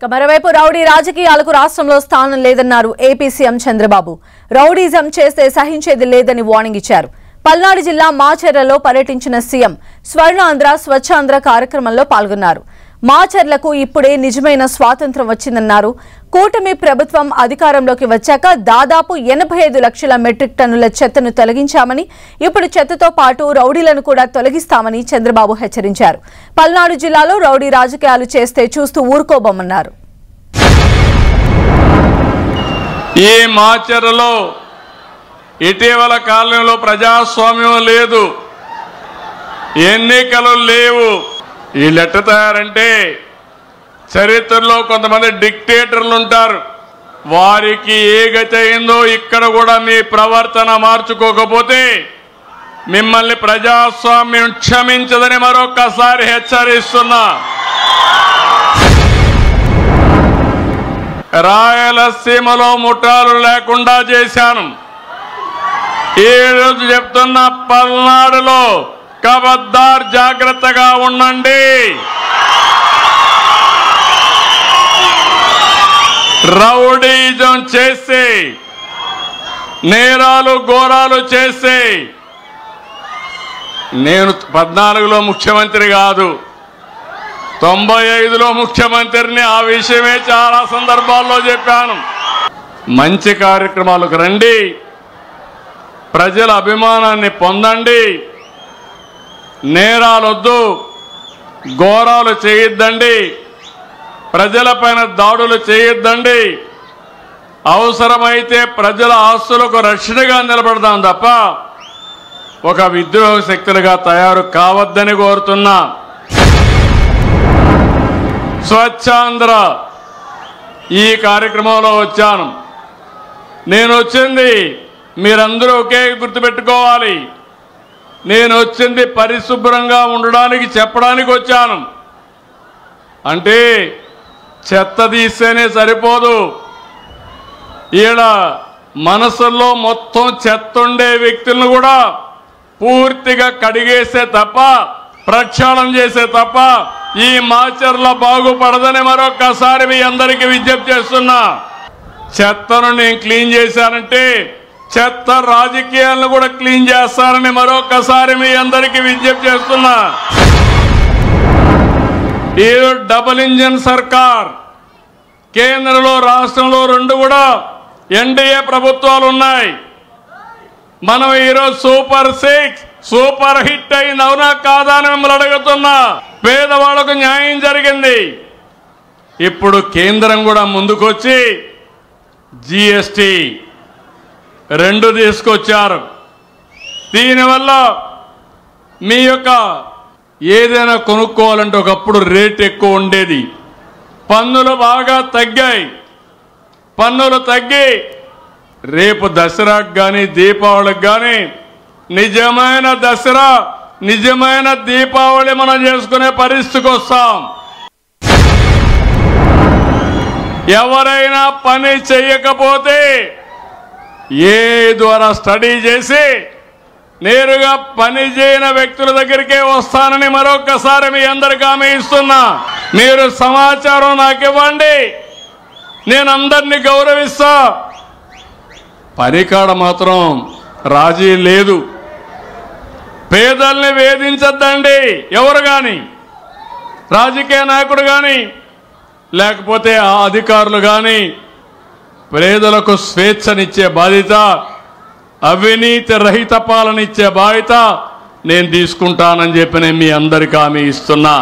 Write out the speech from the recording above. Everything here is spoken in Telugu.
మరోవైపు రౌడీ రాజకీయాలకు రాష్ట్రంలో స్థానం లేదన్నారు ఏపీ సీఎం చంద్రబాబు. రౌడీజం చేస్తే సహించేది లేదని వార్నింగ్ ఇచ్చారు. పల్నాడు జిల్లా మాచర్లలో పర్యటించిన సీఎం స్వర్ణాంధ్ర స్వచ్ఛాంధ్ర కార్యక్రమంలో పాల్గొన్నారు. మాచర్లకు ఇప్పుడే నిజమైన స్వాతంత్ర్యం వచ్చిందన్నారు. కూటమి ప్రభుత్వం అధికారంలోకి వచ్చాక దాదాపు 85 లక్షల మెట్రిక్ టన్నుల చెత్తను తొలగించామని, ఇప్పుడు చెత్తతో పాటు రౌడీలను కూడా తొలగిస్తామని చంద్రబాబు హెచ్చరించారు. పల్నాడు జిల్లాలో రౌడీ రాజకీయాలు చేస్తే చూస్తూ ఊరుకోబోమన్నారు. ఈ మాచర్లలో ఇటీవల కాలంలో ప్రజాస్వామ్యం లేదు, ఎన్నికలు లేవు. వీళ్ళు ఎట్ట తయారంటే చరిత్రలో కొంతమంది డిక్టేటర్లు ఉంటారు, వారికి ఏ గతి అయిందో ఇక్కడ కూడా మీ ప్రవర్తన మార్చుకోకపోతే మిమ్మల్ని ప్రజాస్వామ్యం క్షమించదని మరొకసారి హెచ్చరిస్తున్నా. రాయలసీమలో ముఠాలు లేకుండా చేశాను. ఈ రోజు చెప్తున్న పల్నాడులో ఖబర్దార్ జాగ్రత్తగా ఉండండి. రౌడీజం చేసి నేరాలు ఘోరాలు చేసి, నేను 14లో ముఖ్యమంత్రి కాదు, 95లో ముఖ్యమంత్రిని. ఆ విషయమే చాలా సందర్భాల్లో చెప్పాను. మంచి కార్యక్రమాలకు రండి, ప్రజల అభిమానాన్ని పొందండి, నేరాలొద్దు, ఘోరాలు చేయొద్దండి, ప్రజలపైన దాడులు చేయొద్దండి. అవసరమైతే ప్రజల ఆస్తులకు రక్షణగా నిలబడదాం తప్ప ఒక విద్రోహ శక్తులుగా తయారు కావద్దని కోరుతున్నా. స్వచ్ఛాంధ్ర ఈ కార్యక్రమంలో వచ్చాను. నేను వచ్చింది మీరందరూ ఒకే గుర్తుపెట్టుకోవాలి, నేను వచ్చింది పరిశుభ్రంగా ఉండడానికి చెప్పడానికి వచ్చాను. అంటే చెత్త తీస్తేనే సరిపోదు, ఈడ మనసుల్లో మొత్తం చెత్త ఉండే వ్యక్తులను కూడా పూర్తిగా కడిగేసే తప్ప, ప్రక్షాళన చేసే తప్ప ఈ మాచర్ల బాగుపడదని మరొకసారి మీ అందరికీ విజ్ఞప్తి చేస్తున్నా. చెత్తను నేను క్లీన్ చేశానంటే చెత్త రాజకీయాలను కూడా క్లీన్ చేస్తారని మరొకసారి మీ అందరికీ విజ్ఞప్తి చేస్తున్నా. ఈ డబుల్ ఇంజిన్ సర్కార్, కేంద్రంలో రాష్ట్రంలో రెండు కూడా ఎన్డీఏ ప్రభుత్వాలు ఉన్నాయి. మనం ఈరోజు సూపర్ 6 సూపర్ హిట్ అయింది, అవునా కాదా అని మిమ్మల్ని అడుగుతున్నా. పేదవాళ్లకు న్యాయం జరిగింది. ఇప్పుడు కేంద్రం కూడా ముందుకొచ్చి జీఎస్టీ 2 తీసుకొచ్చారు. దీనివల్ల మీ యొక్క ఏదైనా కొనుక్కోవాలంటే ఒకప్పుడు రేట్ ఎక్కువ ఉండేది, పన్నులు బాగా తగ్గాయి. పన్నులు తగ్గి రేపు దసరాకు కానీ దీపావళికి కానీ నిజమైన దసరా, నిజమైన దీపావళి మనం చేసుకునే పరిస్థితికి వస్తాం. ఎవరైనా పని చేయకపోతే ఏ ద్వారా స్టడీ చేసి నేరుగా పని చేయని వ్యక్తుల దగ్గరికే వస్తానని మరొకసారి మీ అందరికీ హామీ ఇస్తున్నా. మీరు సమాచారం నాకు ఇవ్వండి, నేను అందరినీ గౌరవిస్తా. పనికాడ మాత్రం రాజీ లేదు. పేదల్ని వేధించద్దండి ఎవరు కానీ, రాజకీయ నాయకుడు కానీ లేకపోతే ఆ అధికారులు కానీ. పేదలకు స్వేచ్ఛనిచ్చే బాధ్యత, అవినీతి రహిత పాలన ఇచ్చే బాధ్యత నేను తీసుకుంటానని చెప్పి నేను మీ అందరికీ హామీ ఇస్తున్నా.